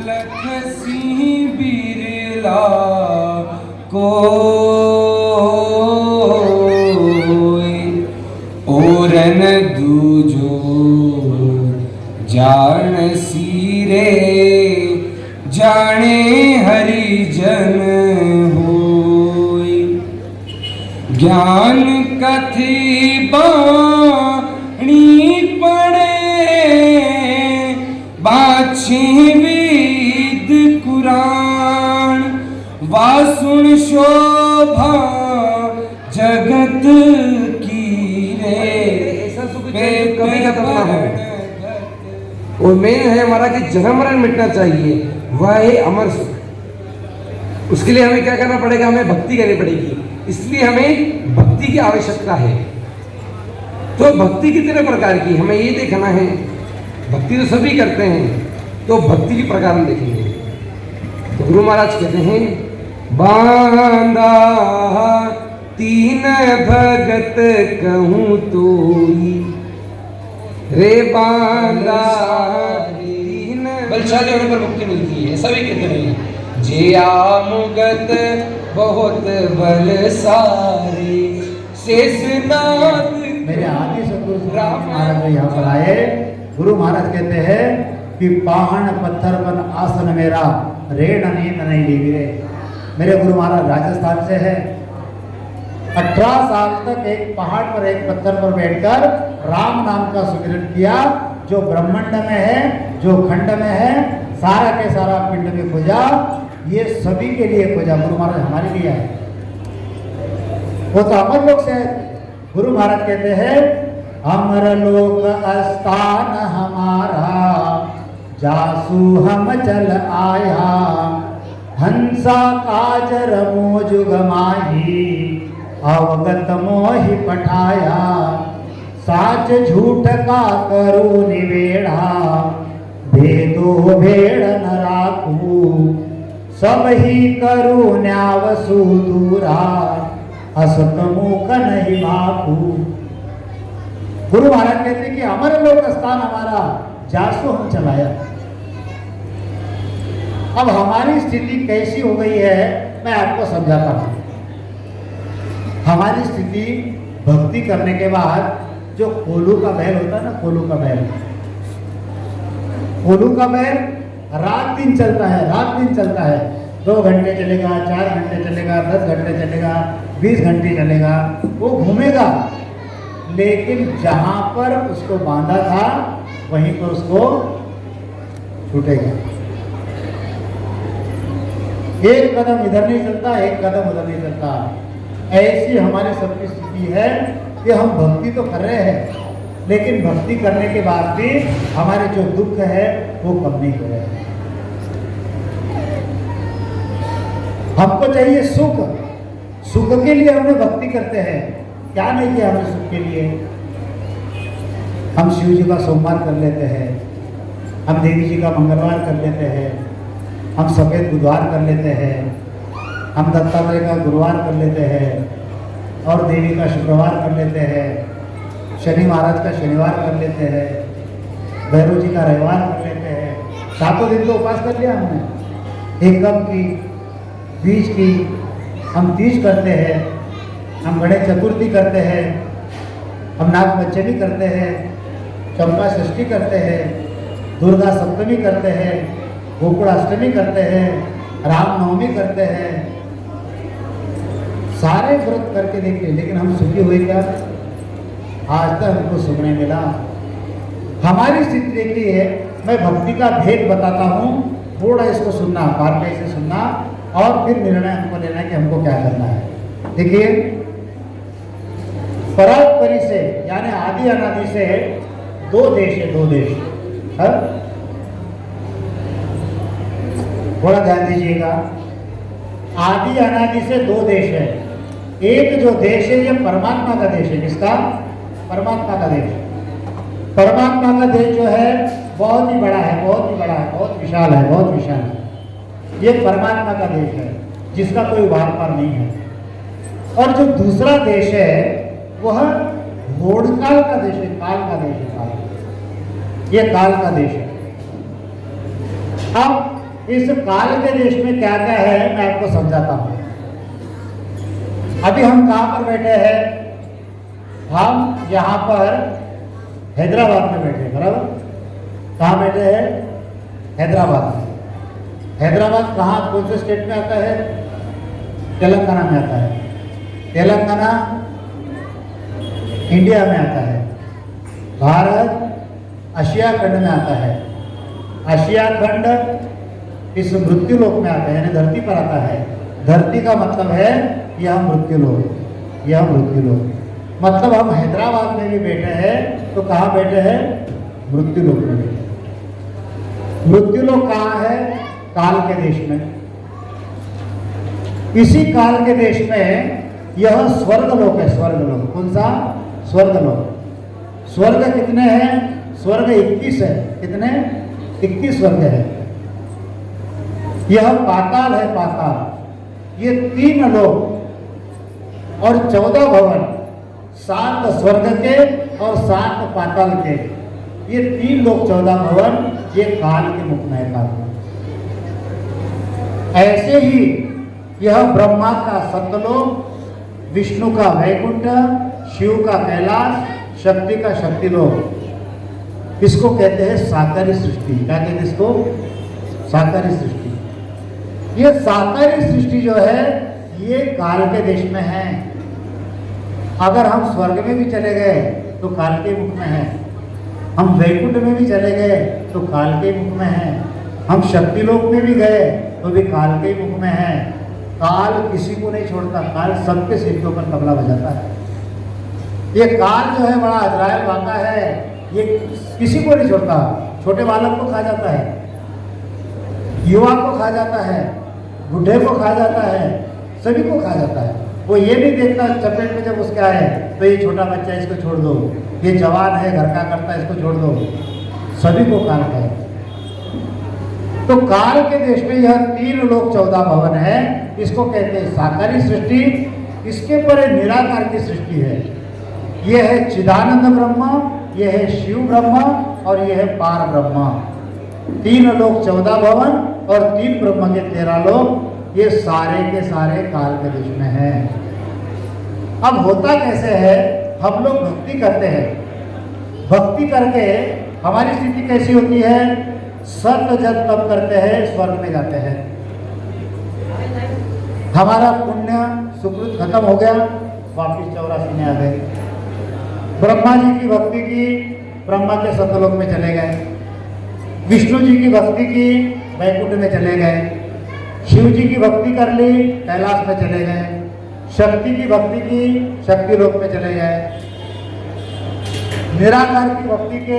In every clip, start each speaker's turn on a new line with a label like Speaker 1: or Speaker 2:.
Speaker 1: लखसी बिरला को ओरन दूजो जान सीरे जाने हरिजन होय ज्ञान कथी बाणी पड़े बाछी वेद कुरान वासुन शोभा जगत की रे।
Speaker 2: ऐसा सुख कभी खत्म ना हो। और मेन है हमारा कि जन्म मरण मिटना चाहिए, वह है अमर सुख। उसके लिए हमें क्या करना पड़ेगा? हमें भक्ति करनी पड़ेगी। इसलिए हमें भक्ति की आवश्यकता है। तो भक्ति कितने प्रकार की, हमें ये देखना है। भक्ति तो सभी करते हैं, तो भक्ति के प्रकार हम देखेंगे। तो गुरु महाराज कहते हैं बांधा तीन भगत कहूँ तोई रे बांधा तीन
Speaker 1: बलशाली होने पर मुक्ति मिलती है, सभी कहते हैं। जे आमुगत बहुत बलशाली शेषनाग।
Speaker 3: मेरे आदि सतगुरु राम महाराज यहाँ पर आए। गुरु महाराज कहते हैं कि पहाड़ पत्थर पर आसन मेरा रेण नींद नहीं ली गिरे। मेरे गुरु महाराज राजस्थान से है। 18 साल तक एक पहाड़ पर एक पत्थर पर बैठकर राम नाम का सुमिरन किया। जो ब्रह्मांड में है, जो खंड में है, सारा के सारा पिंड में खोजा। ये सभी के लिए खोजा, गुरु महाराज हमारे लिए है। वो तो अमर लोक से गुरु महाराज कहते हैं अमर लोक स्थान हमारा जासु हम चल आया हंसा काजर मोजुग माही अवगत मोहि पठाया साच झूठ का करू निवेड़ा भेदो भेड़ न राखू सब ही करू न्यावसु दूरा असत मुख नहीं माखू। गुरु महाराज कहते कि अमर लोक स्थान हमारा जासु हम चलाया। अब हमारी स्थिति कैसी हो गई है मैं आपको समझाता हूं। हमारी स्थिति भक्ति करने के बाद जो कोलू का बैल होता है ना, कोलू का बैल, कोलू का बैल रात दिन चलता है, रात दिन चलता है। 2 घंटे चलेगा, 4 घंटे चलेगा, 10 घंटे चलेगा, 20 घंटे चलेगा, वो घूमेगा। लेकिन जहां पर उसको बांधा था वहीं पर उसको छूटेगा। एक कदम इधर नहीं चलता, एक कदम उधर नहीं चलता। ऐसी हमारी सबकी स्थिति है कि हम भक्ति तो कर रहे हैं, लेकिन भक्ति करने के बाद भी हमारे जो दुख है वो कम नहीं हो रहे हैं। हमको चाहिए सुख, सुख के लिए हमने भक्ति करते हैं। क्या नहीं किया हमने सुख के लिए? हम शिव जी का सोमवार कर लेते हैं, हम देवी जी का मंगलवार कर लेते हैं, हम सफेद बुधवार कर लेते हैं, हम दत्तात्रेय का गुरुवार कर लेते हैं और देवी का शुक्रवार कर लेते हैं, शनि महाराज का शनिवार कर लेते हैं, भैरव जी का रविवार कर लेते हैं। 7 दिन तो उपास कर लिया हमने। एकम की, बीज की, हम तीज करते हैं, हम गणेश चतुर्थी करते हैं, हम नाग पंचमी करते हैं, चंपा षष्ठी करते हैं, दुर्गा सप्तमी करते हैं, गोकुलाष्टमी करते हैं, रामनवमी करते हैं। सारे व्रत करके देखिए, लेकिन हम सुखी हुए क्या? आज तक हमको सुख नहीं मिला। हमारी स्थिति देखिए, मैं भक्ति का भेद बताता हूँ, थोड़ा इसको सुनना, बारीकी से सुनना और फिर निर्णय हमको लेना है कि हमको क्या करना है। देखिए, परात्परी से यानी आदि अनादि से 2 देश है, 2 देश। थोड़ा ध्यान दीजिएगा, आदि अनादि से 2 देश है। एक जो देश है ये परमात्मा का देश है। किसका? परमात्मा का देश। परमात्मा का देश जो है बहुत ही बड़ा है, बहुत ही बड़ा है, बहुत विशाल है, बहुत विशाल है। ये परमात्मा का देश है जिसका कोई वार पार नहीं है। और जो दूसरा देश है वह घोड़काल का देश है, काल का देश है, काल। ये काल का देश है। अब इस काल के देश में क्या क्या है मैं आपको समझाता हूं। अभी हम कहां पर बैठे हैं? हम यहां पर हैदराबाद में बैठे हैं, बराबर? कहां बैठे हैं? हैदराबाद। हैदराबाद कहां, कौन से स्टेट में आता है? तेलंगाना में आता है। तेलंगाना इंडिया में आता है। भारत एशिया खंड में आता है। एशिया खंड इस मृत्यु लोक में आता है, यानी धरती पर आता है। धरती का मतलब है यह मृत्यु लोक, यह मृत्यु लोक। मतलब हम हैदराबाद में भी बैठे हैं तो कहाँ बैठे हैं? मृत्यु लोक में बैठे हैं। मृत्यु लोक कहाँ है? काल के देश में। इसी काल के देश में यह स्वर्ग लोक है। स्वर्ग लोक कौन सा? स्वर्ग लोक। स्वर्ग कितने हैं? स्वर्ग 21 है। कितने? 21 स्वर्ग है। यह पाताल है, पाताल। ये 3 लोक और 14 भवन, 7 स्वर्ग के और 7 पाताल के, ये 3 लोक 14 भवन, ये काल के मुख में है। काल ऐसे ही यह ब्रह्मा का सत्यलोक, विष्णु का वैकुंठ, शिव का कैलाश, शक्ति का शक्तिलोक, इसको कहते हैं साकारी सृष्टि। क्या कहते हैं इसको? साकारी सृष्टि। ये साकारी सृष्टि जो है ये काल के देश में है। अगर हम स्वर्ग में भी चले गए तो काल के मुख में है। हम वैकुंठ में भी चले गए तो काल के मुख में है। हम शक्तिलोक में भी गए तो भी काल के मुख में है। काल किसी को नहीं छोड़ता। काल सबके सिर के ऊपर तबला बजाता है। ये काल जो है बड़ा अजरायल वाका है। ये किसी को नहीं छोड़ता। छोटे बालक को खा जाता है, युवा को खा जाता है, बूढ़े को खा जाता है, सभी को खा जाता है। वो ये नहीं देखता चपेट में जब उसके आए तो ये छोटा बच्चा इसको छोड़ दो, ये जवान है घर का करता है इसको छोड़ दो। सभी को काल है। तो काल के देश में यह 3 लोक 14 भवन है। इसको कहते हैं साकारी सृष्टि। इसके पर निराकार की सृष्टि है। यह है चिदानंद ब्रह्मा, यह है शिव ब्रह्मा और यह है पार ब्रह्मा। 3 लोक 14 भवन और 3 ब्रह्म के 13 लोक, ये सारे के सारे काल के देश में है। अब होता कैसे है? हम लोग भक्ति करते हैं। भक्ति करके हमारी स्थिति कैसी होती है? सत जब तब करते हैं स्वर्ग में जाते हैं। हमारा पुण्य सुकृत खत्म हो गया, वापिस 84 में आ गए। ब्रह्मा जी की भक्ति की, ब्रह्मा के सतलोक में चले गए। विष्णु जी की भक्ति की, वैकुंठ में चले गए। शिव जी की भक्ति कर ली, कैलाश में चले गए। शक्ति की भक्ति की, शक्ति लोक में चले गए। निराकार की भक्ति के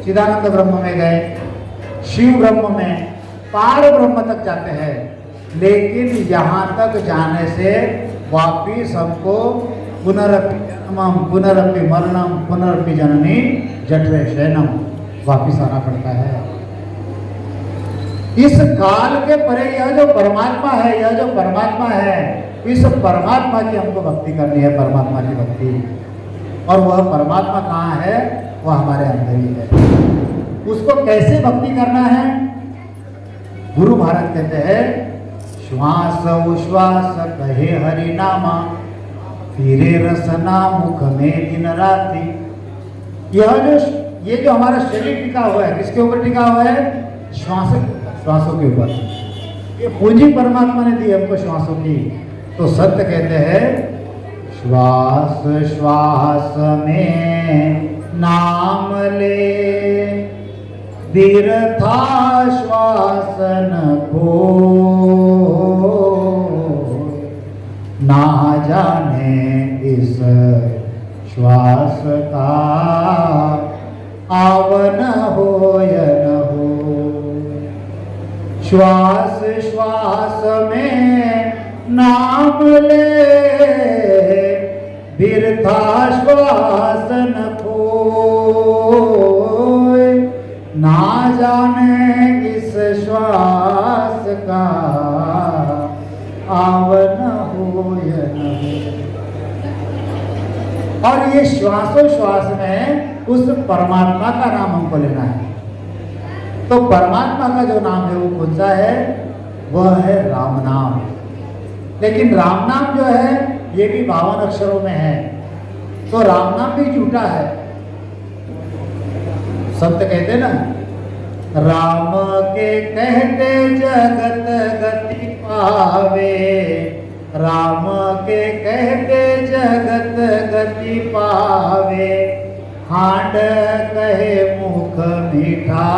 Speaker 3: चिदानंद ब्रह्म में गए। शिव ब्रह्म में, पार ब्रह्म तक जाते हैं। लेकिन यहाँ तक जाने से वापिस हमको पुनरपि जन्मम पुनरपि मरणम पुनरपि जननी जठरे शयनम वापिस आना पड़ता है। इस काल के परे यह जो परमात्मा है, यह जो परमात्मा है, इस परमात्मा की हमको भक्ति करनी है। परमात्मा की भक्ति, और वह परमात्मा कहाँ है? वह हमारे अंदर ही है। उसको कैसे भक्ति करना है? गुरु महाराज कहते हैं, श्वास उश्वास कहे हरि नामा, फिरे रसना मुख में दिन रात्रि। ये जो हमारा शरीर टिका हुआ है, किसके ऊपर टिका हुआ है? श्वासों के ऊपर। ये पूंजी परमात्मा ने दी हमको श्वासों की। तो सत्य कहते हैं, श्वास श्वास में नाम ले, बिरथा श्वासन को, ना जाने इस श्वास का आवन हो या न हो। श्वास श्वास में नाम ले, बिरथा श्वास न खोए, ना जाने इस श्वास का आवन हो या न हो। और ये श्वासों श्वास में उस परमात्मा का नाम हमको लेना है। तो परमात्मा का जो नाम है वो कौन सा है? वह है राम नाम। लेकिन राम नाम जो है ये भी 52 अक्षरों में है, तो राम नाम भी झूठा है। संत कहते ना, राम के कहते जगत गति पावे, राम के कहते जगत गति पावे, हांड कहे मुख मीठा,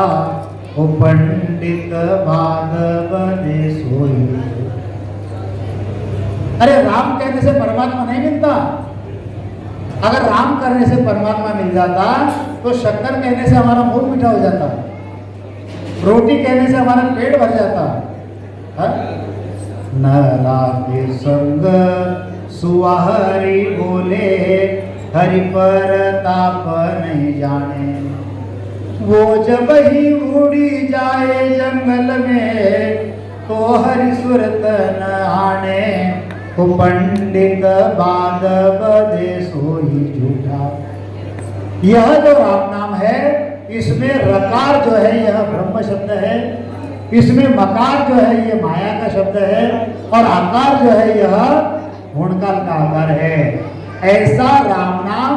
Speaker 3: ओ पंडित भाग बने सोई। अरे राम कहने से परमात्मा नहीं मिलता। अगर राम करने से परमात्मा मिल जाता तो शक्कर कहने से हमारा मुंह मीठा हो जाता, रोटी कहने से हमारा पेट भर जाता। न लागे संग सुहरी बोले, हरि पर ताप नहीं जाने, वो जब ही उड़ी जाए जंगल में, तो हरि सुरत न आने, को पंडित बाद बदे सोई झूठा। यह जो राम नाम है, इसमें रकार जो है यह ब्रह्म शब्द है, इसमें मकार जो है ये माया का शब्द है, और आकार जो है यह गुणकाल का आकार है। ऐसा राम नाम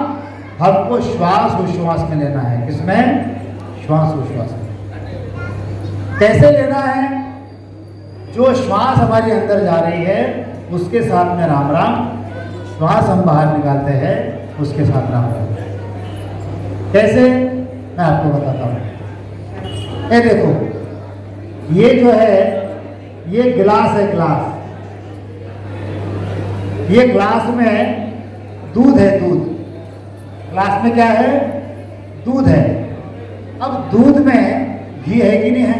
Speaker 3: हमको श्वास उश्वास में लेना है। किसमें? श्वास उश्वास में। कैसे लेना है? जो श्वास हमारे अंदर जा रही है उसके साथ में राम राम, श्वास हम बाहर निकालते हैं उसके साथ राम राम। कैसे? मैं आपको बताता हूँ। ये देखो, ये जो है ये गिलास है, गिलास। ये गिलास में दूध है, दूध। गिलास में क्या है? दूध है। अब दूध में घी है कि नहीं है?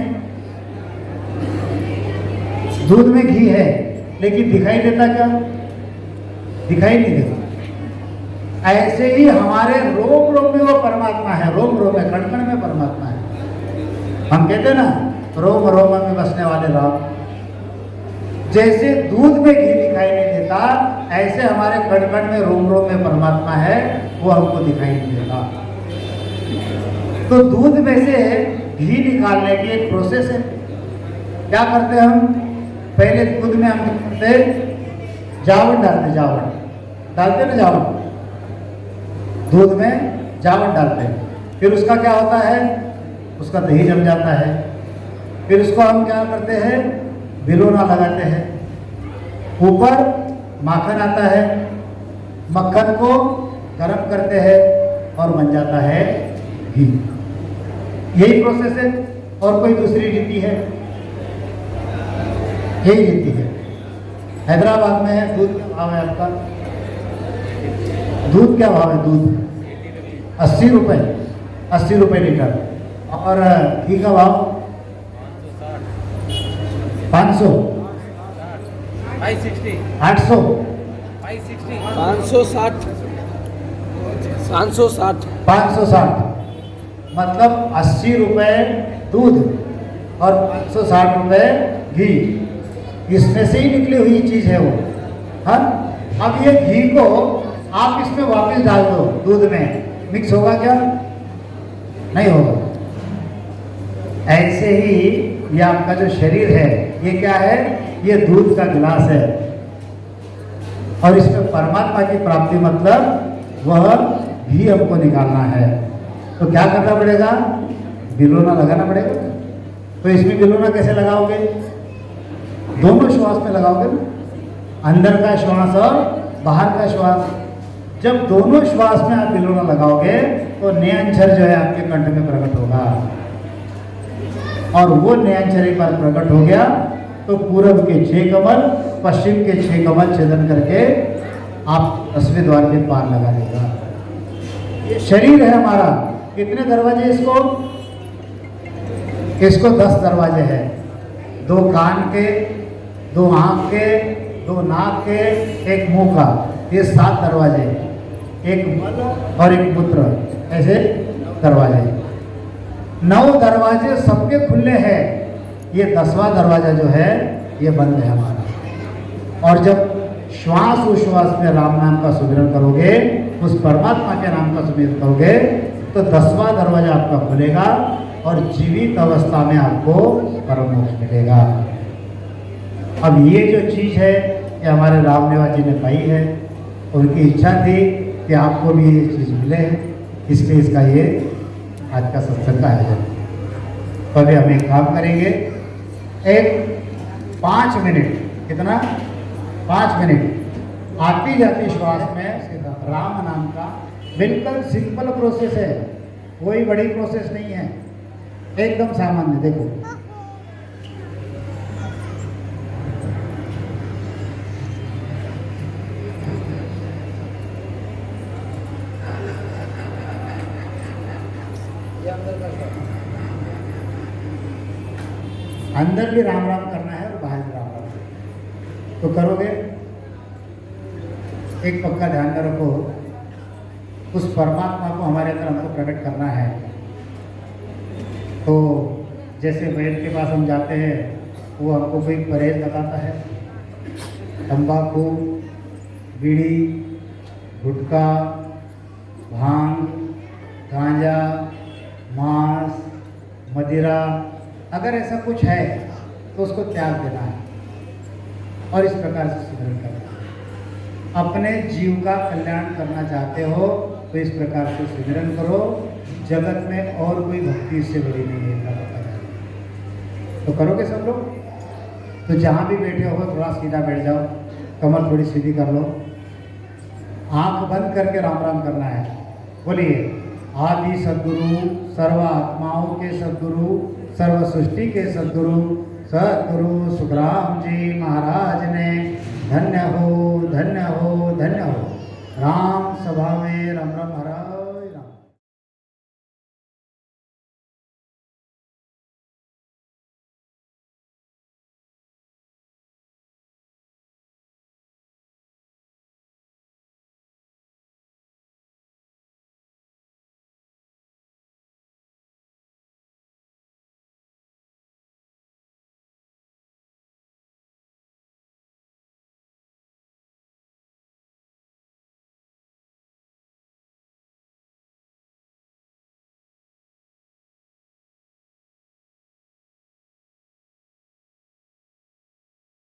Speaker 3: दूध में घी है, लेकिन दिखाई देता क्या? दिखाई नहीं देता। ऐसे ही हमारे रोम रोम में वो परमात्मा है, रोम रोम में, कण कण में परमात्मा है। हम कहते हैं ना, रोम रोम में बसने वाले राम। जैसे दूध में घी दिखाई नहीं देता, ऐसे हमारे कण कण में, रोम रोम में परमात्मा है, वो हमको दिखाई नहीं देता। तो दूध में से घी निकालने की एक प्रोसेस है। क्या करते हैं हम? पहले दूध में हम करते जावन डालते, जावन डालते ना, जावन दूध में जावन डालते हैं। फिर उसका क्या होता है? उसका दही जम जाता है। फिर उसको हम क्या करते हैं? बिलोना लगाते हैं। ऊपर माखन आता है, मक्खन को गर्म करते हैं और बन जाता है घी। यही प्रोसेस है, और कोई दूसरी रीति है? यही रीति है। हैदराबाद में है, दूध क्या भाव है आपका? दूध क्या भाव है? दूध 80 रुपये, 80 रुपये लीटर। और घी का भाव 500, 800, 560। मतलब 80 रुपये दूध और 560 रुपये घी। इसमें से ही निकली हुई चीज है वो। हाँ, अब ये घी को आप इसमें वापस डाल दो, दूध में मिक्स होगा क्या? नहीं होगा। ऐसे ही ये आपका जो शरीर है, ये क्या है? ये दूध का गिलास है, और इसमें परमात्मा की प्राप्ति मतलब वह घी हमको निकालना है। तो क्या करना पड़ेगा? बिलोना लगाना पड़ेगा। तो इसमें बिलोना कैसे लगाओगे? दोनों श्वास में लगाओगे ना, अंदर का श्वास और बाहर का श्वास। जब दोनों श्वास में आप बिलोना लगाओगे तो नयनचर जो है आपके कंठ में प्रकट होगा, और वो नयनचर एक बार प्रकट हो गया तो पूरब के 6 कमल, पश्चिम के 6 कमल छेदन करके आप 10वें द्वार के पार लगा देगा। ये शरीर है हमारा। कितने दरवाजे इसको? इसको 10 दरवाजे हैं। 2 कान के, 2 आँख के, 2 नाक के, 1 मुंह का। ये 7 दरवाजे, 1 मल और 1 मूत्र, ऐसे दरवाजे। 9 दरवाजे सबके खुले हैं। ये 10वां दरवाजा जो है ये बंद है हमारा। और जब श्वास उश्वास में राम नाम का सुमिरन करोगे, उस परमात्मा के नाम का सुमिरन करोगे, तो 10वां दरवाजा आपका खुलेगा और जीवित अवस्था में आपको परम मोक्ष मिलेगा। अब ये जो चीज़ है ये हमारे रामनिवास जी ने पाई है, उनकी इच्छा थी कि आपको भी ये चीज़ मिले, इसलिए इसका ये आज का सत्संग का आयोजन। तो अभी हम एक काम करेंगे, एक 5 मिनट, कितना 5 मिनट आती जाती श्वास में राम नाम का बिल्कुल सिंपल प्रोसेस है, कोई बड़ी प्रोसेस नहीं है, एकदम सामान्य। देखो अंदर भी राम राम करना है और बाहर भी राम राम करना। तो करोगे, एक पक्का ध्यान में रखो, उस परमात्मा को हमारे अंदर हमको प्रकट करना है। तो जैसे वैद्य के पास हम जाते हैं, वो हमको कोई परहेज बताता है, तंबाकू, बीड़ी, गुटखा, भांग, गांजा, मांस, मदिरा, अगर ऐसा कुछ है तो उसको त्याग देना है और इस प्रकार से सिमरन करना है। अपने जीव का कल्याण करना चाहते हो तो इस प्रकार से सिमरन करो, जगत में और कोई भक्ति इससे बड़ी नहीं है। तो करोगे सब लोग? तो जहाँ भी बैठे हो थोड़ा सीधा बैठ जाओ, कमर थोड़ी सीधी कर लो, आंख बंद करके राम राम करना है। बोलिए, आदि सद्गुरु, सर्व आत्माओं के सद्गुरु, सर्व सृष्टि के सद्गुरु, सद्गुरु सुखराम जी महाराज ने धन्य हो, धन्य हो, धन्य हो। राम सभा में राम राम महाराज।